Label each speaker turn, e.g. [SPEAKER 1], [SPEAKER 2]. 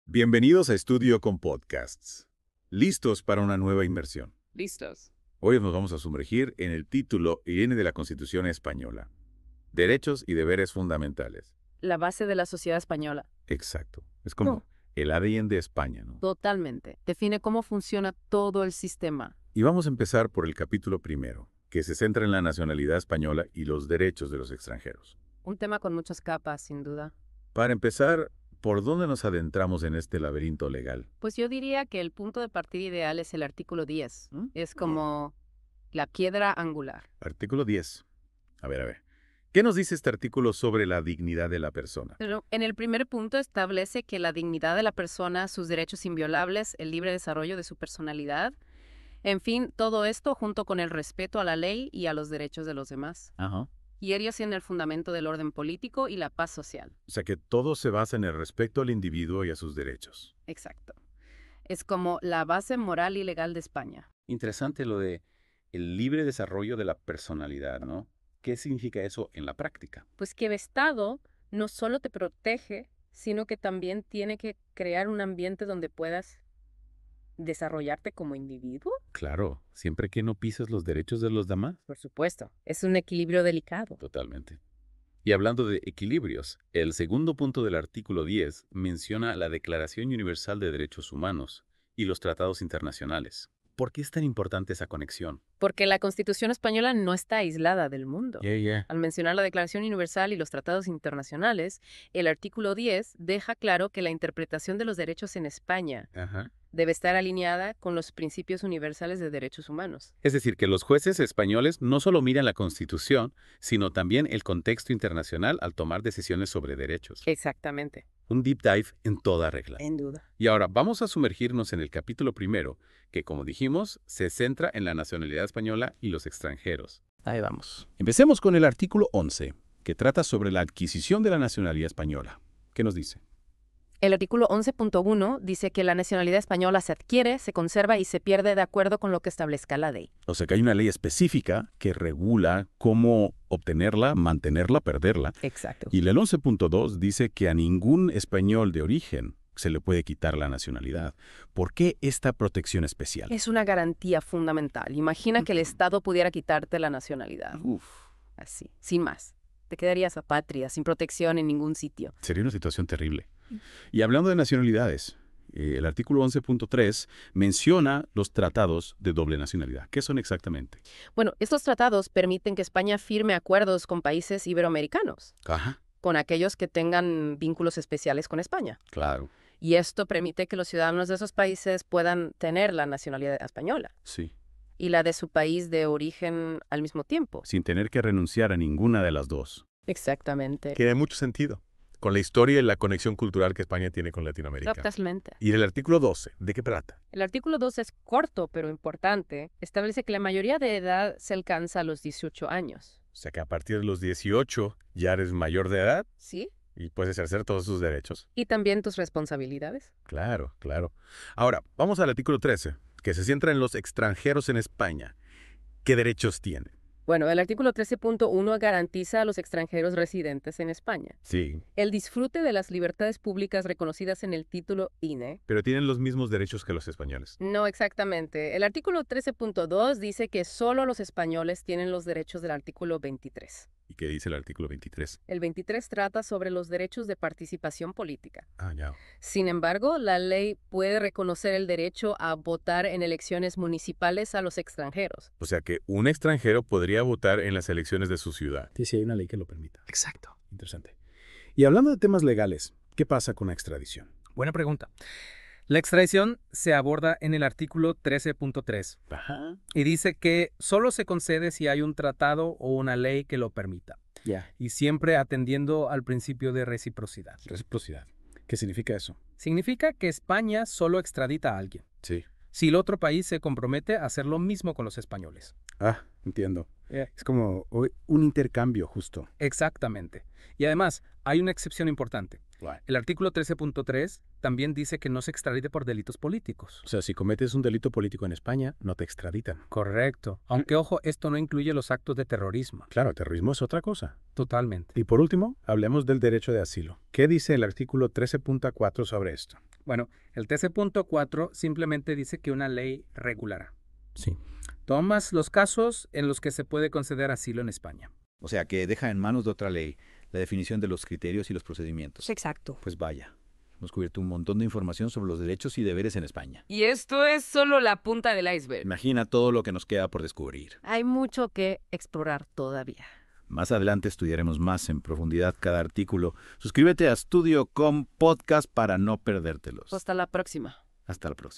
[SPEAKER 1] Bienvenidos a Estudio con Podcasts. ¿Listos para una nueva inmersión?
[SPEAKER 2] Listos.
[SPEAKER 1] Hoy nos vamos a sumergir en el título y viene de la Constitución Española. Derechos y deberes fundamentales.
[SPEAKER 2] La base de la sociedad española.
[SPEAKER 1] Exacto. Es como
[SPEAKER 2] No.
[SPEAKER 1] el ADN de España, ¿no?
[SPEAKER 2] Totalmente. Define cómo funciona todo el sistema.
[SPEAKER 1] Y vamos a empezar por el capítulo primero, que se centra en la nacionalidad española y los derechos de los extranjeros.
[SPEAKER 2] Un tema con muchas capas, sin duda.
[SPEAKER 1] Para empezar, ¿por dónde nos adentramos en este laberinto legal?
[SPEAKER 2] Pues yo diría que el punto de partida ideal es el artículo 10. Es como la piedra angular.
[SPEAKER 1] Artículo 10. A ver. ¿Qué nos dice este artículo sobre la dignidad de la persona?
[SPEAKER 2] Pero en el primer punto establece que la dignidad de la persona, sus derechos inviolables, el libre desarrollo de su personalidad, en fin, todo esto junto con el respeto a la ley y a los derechos de los demás.
[SPEAKER 1] Ajá.
[SPEAKER 2] Y ellos siendo el fundamento del orden político y la paz social.
[SPEAKER 1] O sea que todo se basa en el respeto al individuo y a sus derechos.
[SPEAKER 2] Exacto. Es como la base moral y legal de España.
[SPEAKER 3] Interesante lo de el libre desarrollo de la personalidad, ¿no? ¿Qué significa eso en la práctica?
[SPEAKER 2] Pues que el Estado no solo te protege, sino que también tiene que crear un ambiente donde puedas desarrollarte como individuo.
[SPEAKER 3] Claro, siempre que no pises los derechos de los demás.
[SPEAKER 2] Por supuesto, es un equilibrio delicado.
[SPEAKER 3] Totalmente. Y hablando de equilibrios, el segundo punto del artículo 10 menciona la Declaración Universal de Derechos Humanos y los tratados internacionales. ¿Por qué es tan importante esa conexión?
[SPEAKER 2] Porque la Constitución española no está aislada del mundo.
[SPEAKER 3] Yeah.
[SPEAKER 2] Al mencionar la Declaración Universal y los tratados internacionales, el artículo 10 deja claro que la interpretación de los derechos en España
[SPEAKER 3] Ajá.
[SPEAKER 2] debe estar alineada con los principios universales de derechos humanos.
[SPEAKER 3] Es decir, que los jueces españoles no solo miran la Constitución, sino también el contexto internacional al tomar decisiones sobre derechos.
[SPEAKER 2] Exactamente.
[SPEAKER 3] Un deep dive en toda regla.
[SPEAKER 2] En duda.
[SPEAKER 3] Y ahora vamos a sumergirnos en el capítulo primero, que como dijimos, se centra en la nacionalidad española y los extranjeros.
[SPEAKER 4] Ahí vamos. Empecemos con el artículo 11, que trata sobre la adquisición de la nacionalidad española. ¿Qué nos dice?
[SPEAKER 2] El artículo 11.1 dice que la nacionalidad española se adquiere, se conserva y se pierde de acuerdo con lo que establezca la ley.
[SPEAKER 4] O sea que hay una ley específica que regula cómo obtenerla, mantenerla, perderla.
[SPEAKER 2] Exacto.
[SPEAKER 4] Y el 11.2 dice que a ningún español de origen se le puede quitar la nacionalidad. ¿Por qué esta protección especial?
[SPEAKER 2] Es una garantía fundamental. Imagina que el Estado pudiera quitarte la nacionalidad. Así, sin más. Te quedarías apátrida, sin protección en ningún sitio.
[SPEAKER 4] Sería una situación terrible. Y hablando de nacionalidades, el artículo 11.3 menciona los tratados de doble nacionalidad. ¿Qué son exactamente?
[SPEAKER 2] Bueno, estos tratados permiten que España firme acuerdos con países iberoamericanos,
[SPEAKER 4] Ajá,
[SPEAKER 2] con aquellos que tengan vínculos especiales con España.
[SPEAKER 4] claro.
[SPEAKER 2] Y esto permite que los ciudadanos de esos países puedan tener la nacionalidad española
[SPEAKER 4] Sí,
[SPEAKER 2] y la de su país de origen al mismo tiempo.
[SPEAKER 4] sin tener que renunciar a ninguna de las dos.
[SPEAKER 2] Exactamente.
[SPEAKER 5] Tiene mucho sentido, con la historia y la conexión cultural que España tiene con Latinoamérica.
[SPEAKER 2] Totalmente.
[SPEAKER 5] Y el artículo 12, ¿de qué trata?
[SPEAKER 2] El artículo 2 es corto pero importante. Establece que la mayoría de edad se alcanza a los 18 años.
[SPEAKER 5] O sea que a partir de los 18 ya eres mayor de edad
[SPEAKER 2] ¿Sí?
[SPEAKER 5] y puedes ejercer todos tus derechos.
[SPEAKER 2] Y también tus responsabilidades.
[SPEAKER 5] Claro. Ahora, vamos al artículo 13, que se centra en los extranjeros en España. ¿Qué derechos tienen?
[SPEAKER 2] Bueno, el artículo 13.1 garantiza a los extranjeros residentes en España
[SPEAKER 5] Sí,
[SPEAKER 2] el disfrute de las libertades públicas reconocidas en el título INE.
[SPEAKER 5] pero tienen los mismos derechos que los españoles.
[SPEAKER 2] No exactamente. El artículo 13.2 dice que solo los españoles tienen los derechos del artículo 23.
[SPEAKER 5] ¿Y qué dice el artículo 23?
[SPEAKER 2] El 23 trata sobre los derechos de participación política.
[SPEAKER 5] Ah, ya.
[SPEAKER 2] Sin embargo, la ley puede reconocer el derecho a votar en elecciones municipales a los extranjeros.
[SPEAKER 5] O sea que un extranjero podría votar en las elecciones de su ciudad.
[SPEAKER 4] Sí, hay una ley que lo permita.
[SPEAKER 6] Exacto.
[SPEAKER 4] Interesante. Y hablando de temas legales, ¿qué pasa con la extradición?
[SPEAKER 6] Buena pregunta. La extradición se aborda en el artículo 13.3
[SPEAKER 4] Ajá.
[SPEAKER 6] y dice que solo se concede si hay un tratado o una ley que lo permita,
[SPEAKER 4] Ya.
[SPEAKER 6] y siempre atendiendo al principio de reciprocidad.
[SPEAKER 4] Reciprocidad. ¿Qué significa eso?
[SPEAKER 6] Significa que España solo extradita a alguien,
[SPEAKER 4] Sí.
[SPEAKER 6] si el otro país se compromete a hacer lo mismo con los españoles.
[SPEAKER 4] Ah, entiendo. Es como un intercambio justo.
[SPEAKER 6] Exactamente. Y además, hay una excepción importante. El artículo 13.3 también dice que no se extradite por delitos políticos.
[SPEAKER 4] O sea, si cometes un delito político en España, no te extraditan.
[SPEAKER 6] Correcto. Aunque, ojo, esto no incluye los actos de terrorismo.
[SPEAKER 4] Claro, terrorismo es otra cosa.
[SPEAKER 6] Totalmente.
[SPEAKER 4] Y por último, hablemos del derecho de asilo. ¿Qué dice el artículo 13.4 sobre esto?
[SPEAKER 6] Bueno, el 13.4 simplemente dice que una ley regulará.
[SPEAKER 4] Sí.
[SPEAKER 6] Tomas los casos en los que se puede conceder asilo en España.
[SPEAKER 7] O sea, que deja en manos de otra ley la definición de los criterios y los procedimientos.
[SPEAKER 8] Exacto.
[SPEAKER 7] Pues vaya, hemos cubierto un montón de información sobre los derechos y deberes en España.
[SPEAKER 8] Y esto es solo la punta del iceberg.
[SPEAKER 7] Imagina todo lo que nos queda por descubrir.
[SPEAKER 2] Hay mucho que explorar todavía.
[SPEAKER 7] Más adelante estudiaremos más en profundidad cada artículo. Suscríbete a Studio.com Podcast para no perdértelos.
[SPEAKER 2] Hasta la próxima.
[SPEAKER 7] Hasta la próxima.